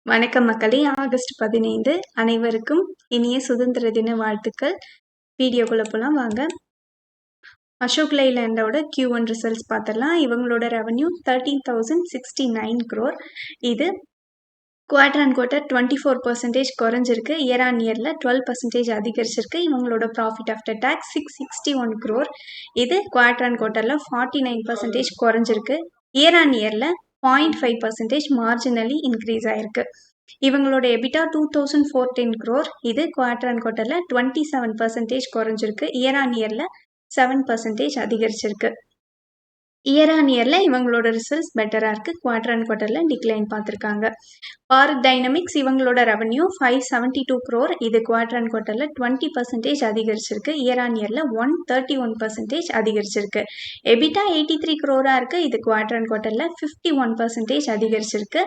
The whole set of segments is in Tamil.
வணக்கம் மக்களே. ஆகஸ்ட் 15 அனைவருக்கும் இனிய சுதந்திர தின வாழ்த்துக்கள். வீடியோக்குள்ள போலாம் வாங்க. அசோக் லைலேண்டோட Q1 ரிசல்ட்ஸ் பார்த்துடலாம். இவங்களோட ரெவன்யூ 13,069 crore. இது குவார்டர் அண்ட் குவார்டர் 24% குறைஞ்சிருக்கு. இயர் ஆன் இயரில் 12% அதிகரிச்சிருக்கு. இவங்களோட ப்ராஃபிட் ஆஃப்டர் டேக்ஸ் 661 crore. இது குவார்டர் அண்ட் குவார்டரில் 49% குறைஞ்சிருக்கு. இயர் ஆன் இயரில் 0.5% மார்ஜினலி இன்க்ரீஸ் ஆயிருக்கு. இவங்களோட எபிட்டா 2,410 crore. இது குவார்டர் அண்ட் குவார்டரில் 27% குறைஞ்சிருக்கு. இயர் ஆன் இயரில் 7% அதிகரிச்சிருக்கு. இயர் ஆன் இயரில் இவங்களோட ரிசல்ட்ஸ் பெட்டராக இருக்குது. குவார்டர் அண்ட் குவார்டரில் டிக்ளைன் பார்த்துருக்காங்க. பாரத் டைனமிக்ஸ் இவங்களோட ரெவன்யூ 572 crore. இது குவார்டர் அண்ட் குவார்டரில் 20% அதிகரிச்சிருக்கு. இயர் ஆன் இயரில் 131% அதிகரிச்சிருக்கு. எபிட்டா 83 crore இருக்குது. இது குவார்டர் அண்ட் குவார்டரில் 51% அதிகரிச்சிருக்கு.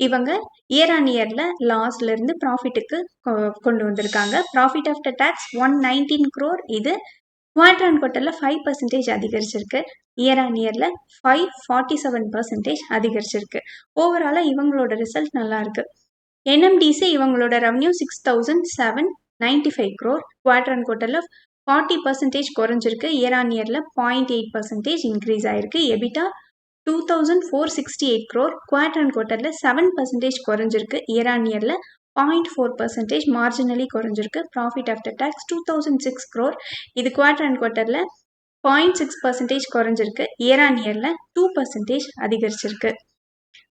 இவங்க இயர் ஆன் இயரில் லாஸ்லேருந்து ப்ராஃபிட்டுக்கு கொண்டு வந்திருக்காங்க. Profit after tax 119 crore. இது குவார்டர் அண்ட் குவார்டரில் 5% அதிகரிச்சிருக்கு. இயர் ஆன் இயரில் 547% அதிகரிச்சிருக்கு. ஓவராலாக இவங்களோட ரிசல்ட் நல்லா இருக்கு. என்எம்டிசி இவங்களோட ரெவன்யூ 6,795 crore. குவார்டர் அண்ட் குவார்டரில் 40% குறைஞ்சிருக்கு. இயர் ஆன் இயரில் 0.8% இன்க்ரீஸ் ஆயிருக்கு. EBITDA 2,468 crore. குவார்டர் அண்ட் குவார்டரில் 7% குறைஞ்சிருக்கு. இயர் ஆன் இயரில் 0.4% மார்ஜினலி குறைஞ்சிருக்கு. Profit after tax 2,006 crore. இது குவார்டர் அண்ட் குவார்டரில் 0.6% குறைஞ்சிருக்கு. இயர் ஆன் இயரில் 2% அதிகரிச்சிருக்கு.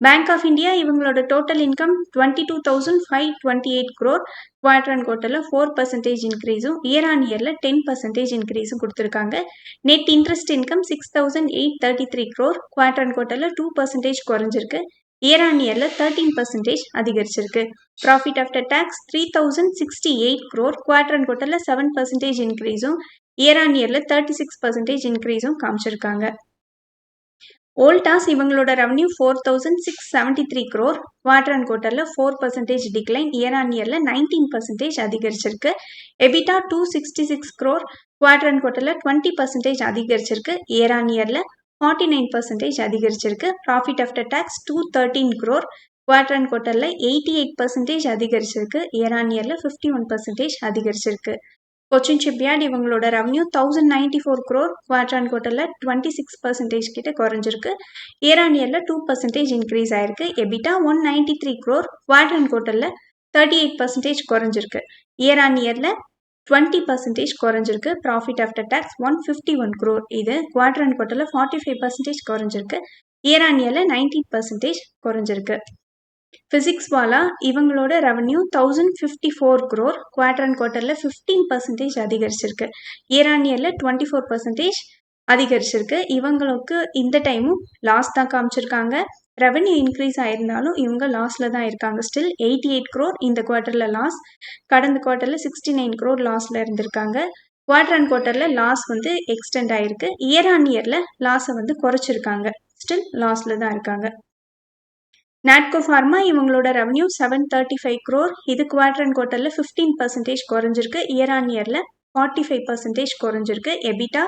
பேங்க் ஆஃப் இந்தியா இவங்களோட total income 22,528 crore. Quarter and குவார்டரில் 4% இன்க்ரீஸும் இயர் ஆன் இயரில் 10% இன்க்ரீஸும் கொடுத்துருக்காங்க. Net interest income 6,833 crore. Quarter and குவார்டரில் 2% குறைஞ்சிருக்கு. இயர் ஆன் இயரில் 13% அதிகரிச்சிருக்கு. Profit after tax 3,068 crore. Quarter and குவார்டரில் 7% இன்க்ரீஸும் இயர் ஆன் இயரில் 36% இன்க்ரீஸும் காமிச்சிருக்காங்க. ஓல்டாஸ் இவங்களோட ரெவன்யூ 4,673 crore. குவார்டர் அண்ட் குவார்டரில் 4% டிக்ளைன். இயர் ஆன் இயரில் 19% அதிகரிச்சிருக்கு. EBITDA 266 crore. குவார்டர் அண்ட் குவார்டரில் 20% அதிகரிச்சிருக்கு. இயர் ஆன் இயரில் 49% அதிகரிச்சிருக்கு. Profit after tax 213 crore. Quarter and குவார்டரில் 88% அதிகரிச்சிருக்கு. இயர் ஆன் இயரில் 51% அதிகரிச்சிருக்கு. கொச்சின் ஷிப்யார்ட் இவங்களோட ரெவன்யூ 1,094 crore. குவார்டர் அண்ட் குவார்டரில் 26% கிட்ட குறைஞ்சிருக்கு. இயர் ஆன் இயரில் 2% இன்க்ரீஸ் ஆயிருக்கு. EBITDA 193 crore. குவார்டர் அண்ட் குவார்டரில் 38% குறைஞ்சிருக்கு. இயர் ஆன் இயரில் 20% குறைஞ்சிருக்கு. Profit after tax 151 crore. இது குவார்டர் அண்ட் குவார்டரில் 45% குறைஞ்சிருக்கு. இயர் ஆன் இயரில் 19% குறைஞ்சிருக்கு. பிசிக்ஸ் வாலா இவங்களோட ரெவன்யூ 1,054 crore. குவார்டர் அண்ட் குவார்டரில் 15% அதிகரிச்சிருக்கு. இயர் ஆன் இயரில் 24% அதிகரிச்சிருக்கு. இவங்களுக்கு இந்த டைமும் லாஸ் தான் காமிச்சிருக்காங்க. ரெவன்யூ இன்க்ரீஸ் ஆயிருந்தாலும் இவங்க லாஸில் தான் இருக்காங்க. ஸ்டில் 88 crore இந்த குவார்டரில் லாஸ். கடந்த குவார்டரில் 69 crore லாஸில் இருந்திருக்காங்க. குவார்டர் அண்ட் குவார்டரில் லாஸ் எக்ஸ்டெண்ட் ஆயிருக்கு. இயர் ஆன் இயரில் லாஸை குறைச்சிருக்காங்க. ஸ்டில் லாஸில் தான் இருக்காங்க. நாட்கோ ஃபார்மா இவங்களோட ரெவன்யூ 735 crore. இது குவார்டர் அண்ட் குவார்டரில் 15% குறைஞ்சிருக்கு. இயர் ஆன் இயரில் 45% குறைஞ்சிருக்கு. எபிட்டா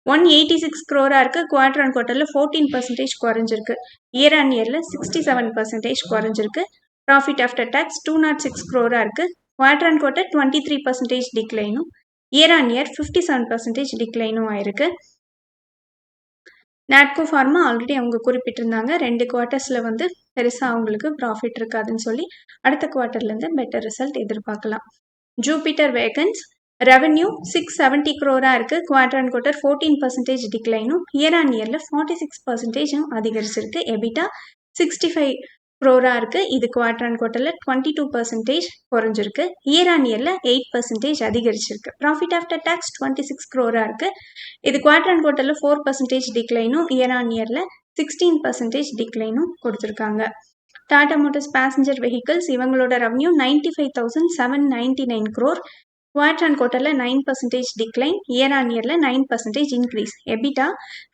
186 crore இருக்கு. குவார்டர் அண்ட் குவார்டரில் 14% குறைஞ்சிருக்கு. இயர் ஆன் இயரில் 67% குறைஞ்சிருக்கு. ப்ராஃபிட் ஆஃப்டர் டேக்ஸ் 206 crore இருக்கு. குவார்டர் அண்ட் குவார்டர் 23% டிக்ளைனும் இயர் ஆன் இயர் 57% டிக்ளைனும் ஆயிருக்கு. நாட்கோ ஃபார்மா ஆல்ரெடி அவங்க குறிப்பிட்டிருந்தாங்க 2 குவார்ட்டர்ஸில் பெருசாக அவங்களுக்கு ப்ராஃபிட் இருக்காதுன்னு சொல்லி அடுத்த குவார்ட்டர்லேருந்து பெட்டர் ரிசல்ட் எதிர்பார்க்கலாம். ஜூபிட்டர் வேகன்ஸ் ரெவன்யூ 670 crore இருக்குது. குவார்டர் அண்ட் குவார்டர் 14% டிக்ளைனும் இயர் ஆன் இயரில் 46% அதிகரிச்சிருக்கு. எபிட்டா 65 crore இருக்குது. இது குவார்டர் அண்ட் குவார்டரில் 22% குறைஞ்சிருக்கு. இயர் ஆன் இயரில் 8% அதிகரிச்சிருக்கு. ப்ராஃபிட் ஆஃப்டர் டேக்ஸ் 26 crore இருக்குது. இது குவார்டர் அண்ட் குவார்டரில் 4% டிக்ளைனும் இயர் ஆன் இயரில் 16% டிக்ளைனும் கொடுத்துருக்காங்க. டாடா மோட்டார்ஸ் பேசஞ்சர் வெஹிக்கிள்ஸ் இவங்களோட ரெவன்யூ 95,799 crore. குவார்டர் அண்ட் குவார்டரில் 9% டிக்ளைன். இயர் ஆன் இயரில் 9% இன்க்ரீஸ். எபிட்டா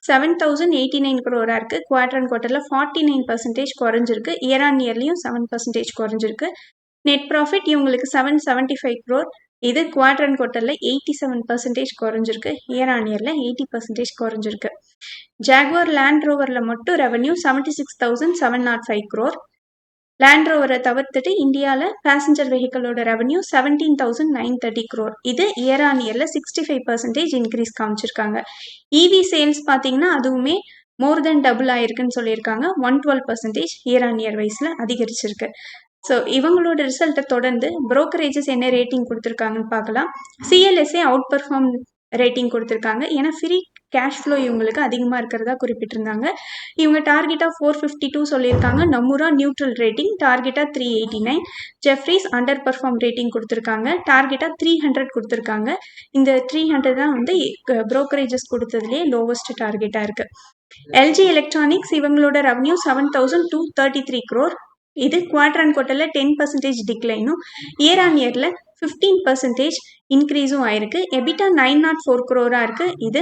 7,089 crore இருக்குது. குவார்டர் அண்ட் குவார்டரில் 49% குறைஞ்சிருக்கு. இயர் ஆன் இயர்லையும் 7% குறைஞ்சிருக்கு. நெட் ப்ராஃபிட் இவங்களுக்கு 775 crore. இது குவார்டர் அண்ட் குவார்டரில் 87% குறைஞ்சிருக்கு. இயர் ஆன் இயரில் 80% குறைஞ்சிருக்கு. ஜாகுவார் லேண்ட் ரோவரில் மட்டும் ரெவன்யூ 76,705 crore. லேண்ட் ரோவரை தவிர்த்துட்டு இந்தியாவில் பேசஞ்சர் வெஹிக்கிளோட ரெவன்யூ 17,930 crore. இது இயர் ஆன் இயரில் 65% இன்க்ரீஸ் காமிச்சிருக்காங்க. இவி சேல்ஸ் பார்த்தீங்கன்னா அதுவுமே மோர் தென் டபுள் ஆயிருக்குன்னு சொல்லியிருக்காங்க. 112% இயர் ஆன் இயர் வைஸில் அதிகரிச்சிருக்கு. ஸோ இவங்களோட ரிசல்ட்டை தொடர்ந்து புரோக்கரேஜஸ் என்ன ரேட்டிங் கொடுத்துருக்காங்கன்னு பார்க்கலாம். சிஎல்எஸ்ஏ அவுட் பெர்ஃபார்ம் ரேட்டிங் கொடுத்துருக்காங்க. ஏன்னா ஃப்ரீ கேஷ் ஃப்ளோ இவங்களுக்கு அதிகமாக இருக்கிறதா குறிப்பிட்டிருந்தாங்க. இவங்க டார்கெட்டாக 452 சொல்லியிருக்காங்க. நமுரா நியூட்ரல் ரேட்டிங், டார்கெட்டாக 389. ஜெஃப்ரீஸ் அண்டர் பெர்ஃபார்ம் ரேட்டிங் கொடுத்துருக்காங்க. டார்கெட்டாக 300 கொடுத்துருக்காங்க. இந்த 300 தான் வந்து புரோக்கரேஜஸ் கொடுத்ததுலேயே லோவஸ்ட் டார்கெட்டாக இருக்குது. எல்ஜி எலக்ட்ரானிக்ஸ் இவங்களோட ரெவன்யூ 7,233 crore. இது குவார்டர் அண்ட் குவார்ட்டரில் 10% டிக்ளைனும் இயர் ஆன் இயரில் 15% இன்க்ரீஸும் ஆயிருக்கு. எபிட்டா 904 crore இருக்குது. இது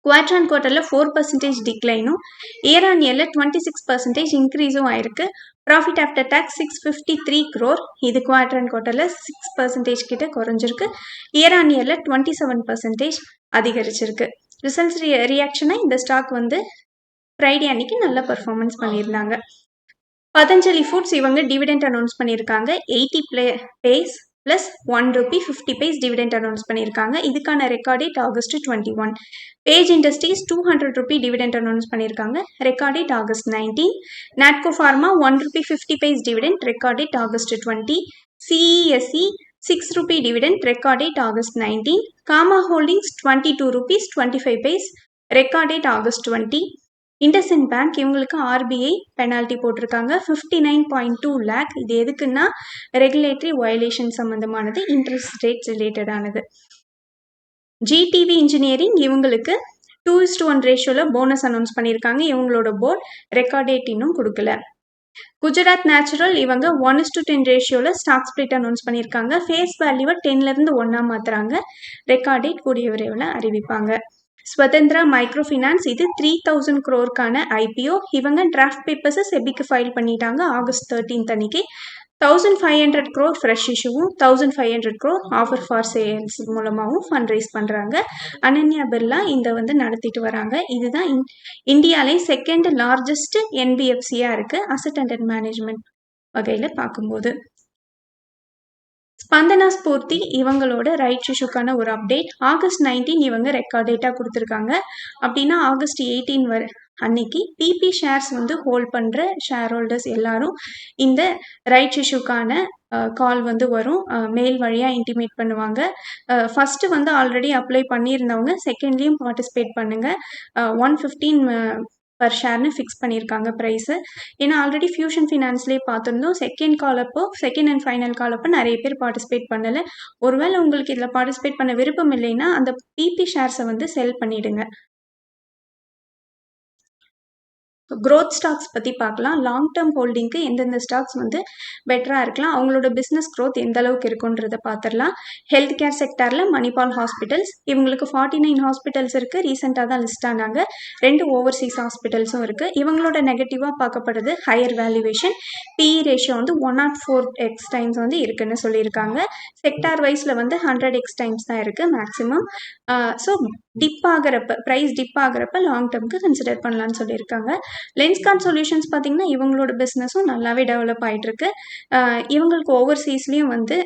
குவார்டர் அண்ட் குவார்ட்டரில் 4% டிக்ளைனும் இயர் ஆன் இயரில் 26% இன்க்ரீஸும் ஆயிருக்கு. Profit after tax 653 crore. இது குவார்டர் அண்ட் குவார்ட்டரில் 6% கிட்ட குறைஞ்சிருக்கு. இயர் ஆன் இயரில் 27% அதிகரிச்சிருக்கு. ரிசல்ட்ஸ் ரியாக்ஷனாக இந்த ஸ்டாக் வந்து ஃப்ரைடே அன்னைக்கு நல்ல பர்ஃபார்மன்ஸ் பண்ணியிருந்தாங்க. பதஞ்சலி ஃபுட்ஸ் இவங்க டிவிடெண்ட் அனௌன்ஸ் பண்ணியிருக்காங்க. 80 paise plus 1 rupee 50 paise dividend announce பண்ணியிருக்காங்க. இதுக்கான record date August 21. Page Industries 200 rupee dividend announce பண்ணியிருக்காங்க. Record date August 19. Natco Pharma 1 rupee 50 paise dividend, record date August 20. CESC 6 rupee dividend, record date August 19. Kama holdings 22 rupees 25 paise, record date August 20. IndusInd bank இவங்களுக்கு ஆர்பிஐ பெனால்ட்டி போட்டிருக்காங்க 59.2 lakh. இது எதுக்குன்னா ரெகுலேட்டரி வயலேஷன் சம்பந்தமானது, இன்ட்ரெஸ்ட் ரேட் ரிலேட்டடானது. ஜிடிவி இன்ஜினியரிங் இவங்களுக்கு 2:1 ரேஷியோவில் போனஸ் அனௌன்ஸ் பண்ணியிருக்காங்க. இவங்களோட போர்ட் ரெக்கார்ட் டேட் இன்னும் கொடுக்கல. குஜராத் நேச்சுரல் இவங்க 1:10 ரேஷியோவில் ஸ்டாக் ஸ்பிளிட் அனௌன்ஸ் பண்ணியிருக்காங்க. ஃபேஸ் வேல்யூவை 10லேருந்து 1 மாற்றுறாங்க. ரெக்கார்ட் டேட் கூடிய விரைவில் அறிவிப்பாங்க. ஸ்வதந்திரா மைக்ரோ ஃபினான்ஸ் இது 3,000 crore ஐபிஓ. இவங்க டிராஃப்ட் பேப்பர்ஸ் செபிக்கு ஃபைல் பண்ணிட்டாங்க August 13 அன்னைக்கு. 1,500 crore ஃப்ரெஷ் இஷ்யூவும் 1,500 crore ஆஃபர் ஃபார் சேல்ஸ் மூலமாகவும் ஃபண்ட் ரைஸ் பண்ணுறாங்க. அனன்யா பிர்லா இந்த வந்து நடத்திட்டு வராங்க. இதுதான் இந்தியாவிலே செகண்ட் லார்ஜஸ்ட் என்பிஎஃப்சியாக இருக்குது அசட் அண்டர் மேனேஜ்மெண்ட் வகையில் பார்க்கும்போது. ஸ்பந்தனா ஸ்பூர்த்தி இவங்களோட ரைட் இஷ்யூக்கான ஒரு அப்டேட். August 19 இவங்க ரெக்கார்ட் டேட்டாக கொடுத்துருக்காங்க. அப்படின்னா August 18 அன்னைக்கு பிபி ஷேர்ஸ் வந்து ஹோல்ட் பண்ணுற ஷேர் ஹோல்டர்ஸ் எல்லாரும் இந்த ரைட் இஷ்யூக்கான கால் வந்து வரும். மெயில் வழியாக இன்டிமேட் பண்ணுவாங்க. ஃபஸ்ட்டு வந்து ஆல்ரெடி அப்ளை பண்ணியிருந்தவங்க செகண்ட்லேயும் பார்ட்டிசிபேட் பண்ணுங்கள். 115 பர் ஷேர்னு ஃபிக்ஸ் பண்ணியிருக்காங்க ப்ரைஸு. ஏன்னா ஆல்ரெடி ஃபியூஷன் ஃபினான்ஸ்லேயே பார்த்துருந்தோம். செகண்ட் அண்ட் ஃபைனல் கால் அப்போ நிறைய பேர் பார்ட்டிசிபேட் பண்ணலை. ஒருவேளை உங்களுக்கு இதில் பார்ட்டிசிபேட் பண்ண விருப்பம் இல்லைன்னா அந்த பிபி ஷேர்ஸை வந்து செல் பண்ணிவிடுங்க. க்ரோத் ஸ்டாக்ஸ் பற்றி பார்க்கலாம். லாங் டேர்ம் ஹோல்டிங்க்கு எந்தெந்த ஸ்டாக்ஸ் வந்து பெட்டராக இருக்கலாம், அவங்களோட பிஸ்னஸ் க்ரோத் எந்த அளவுக்கு இருக்குன்றதை பார்த்துடலாம். ஹெல்த் கேர் செக்டாரில் மணிபால் ஹாஸ்பிட்டல்ஸ் இவங்களுக்கு 49 ஹாஸ்பிட்டல்ஸ் இருக்குது. ரீசெண்டாக தான் லிஸ்ட் ஆனாங்க. 2 ஓவர்சீஸ் ஹாஸ்பிட்டல்ஸும் இருக்குது. இவங்களோட நெகட்டிவாக பார்க்கப்படுது ஹையர் வேல்யூவேஷன். பிஇ ரேஷியோ வந்து 104x டைம்ஸ் வந்து இருக்குன்னு சொல்லியிருக்காங்க. செக்டார் வைஸில் வந்து 100x டைம்ஸ் தான் இருக்குது மேக்ஸிமம். ஸோ டிப் ஆகிறப்ப ப்ரைஸ் டிப் ஆகிறப்ப லாங் டேர்முக்கு கன்சிடர் பண்ணலான்னு சொல்லியிருக்காங்க. லென்ஸ்கார்ட் சொல்யூஷன்ஸ் பார்த்திங்கன்னா இவங்களோட பிஸ்னஸும் நல்லாவே டெவலப் ஆகிட்டுருக்கு. இவங்களுக்கு ஓவர்சீஸ்லேயும் வந்து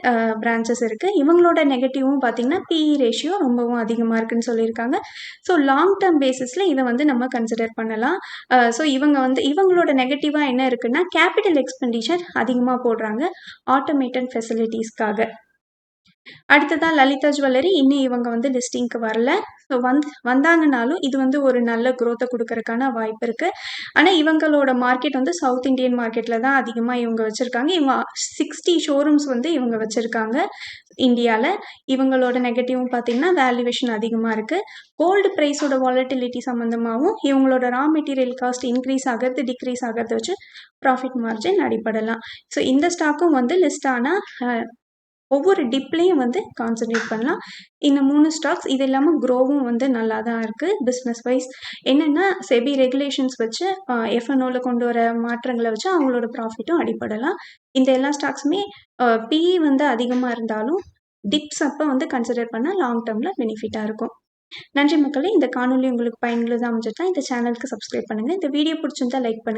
பிரான்ச்சஸ் இருக்குது. இவங்களோட நெகட்டிவும் பார்த்திங்கன்னா பிஇ ரேஷியோ ரொம்பவும் அதிகமாக இருக்குன்னு சொல்லியிருக்காங்க. ஸோ லாங் டேர்ம் பேசிஸில் இதை வந்து நம்ம கன்சிடர் பண்ணலாம். ஸோ இவங்களோட நெகட்டிவாக என்ன இருக்குன்னா கேபிட்டல் எக்ஸ்பெண்டிச்சர் அதிகமாக போடுறாங்க ஆட்டோமேட்டட் ஃபெசிலிட்டிஸ்க்காக. அடுத்ததான் லலிதா ஜுவல்லரி, இன்னும் இவங்க வந்து லிஸ்டிங்க்கு வரல. ஸோ வந்தாங்கனாலும் இது வந்து ஒரு நல்ல க்ரோத்தை கொடுக்கறதுக்கான வாய்ப்பு இருக்குது. ஆனால் இவங்களோட மார்க்கெட் வந்து சவுத் இண்டியன் மார்க்கெட்டில் தான் அதிகமாக இவங்க வச்சுருக்காங்க. இவங்க 60 ஷோரூம்ஸ் வந்து இவங்க வச்சுருக்காங்க இந்தியாவில். இவங்களோட நெகட்டிவும் பார்த்திங்கன்னா வேல்யூவேஷன் அதிகமாக இருக்குது. கோல்டு ப்ரைஸோட வாலட்டிலிட்டி சம்மந்தமாகவும் இவங்களோட ரா மெட்டீரியல் காஸ்ட் இன்க்ரீஸ் ஆகிறது டிக்ரீஸ் ஆகிறத வச்சு ப்ராஃபிட் மார்ஜின் அடிப்படலாம். ஸோ இந்த ஸ்டாக்கும் வந்து லிஸ்ட் ஆனால் ஒவ்வொரு டிப்லேயும் வந்து கான்சன்ட்ரேட் பண்ணலாம். இந்த 3 ஸ்டாக்ஸ் இது இல்லாமல் க்ரோவும் வந்து நல்லா தான் இருக்குது பிஸ்னஸ் வைஸ். என்னென்னா செபி ரெகுலேஷன்ஸ் வச்சு எஃப்என்ஓவில் கொண்டு வர மாற்றங்களை வச்சு அவங்களோட ப்ராஃபிட்டும் அடிப்படலாம். இந்த எல்லா ஸ்டாக்ஸுமே பிஇ வந்து அதிகமாக இருந்தாலும் டிப்ஸ் அப்போ வந்து கன்சிடர் பண்ணால் லாங் டேர்மில் பெனிஃபிட்டாக இருக்கும். நன்றி மக்களே. இந்த காணொலி உங்களுக்கு பயனுள்ளதாக அமைஞ்சிட்டா இந்த சேனலுக்கு சப்ஸ்கிரைப் பண்ணுங்கள். இந்த வீடியோ பிடிச்சிருந்தா லைக் பண்ணுங்கள்.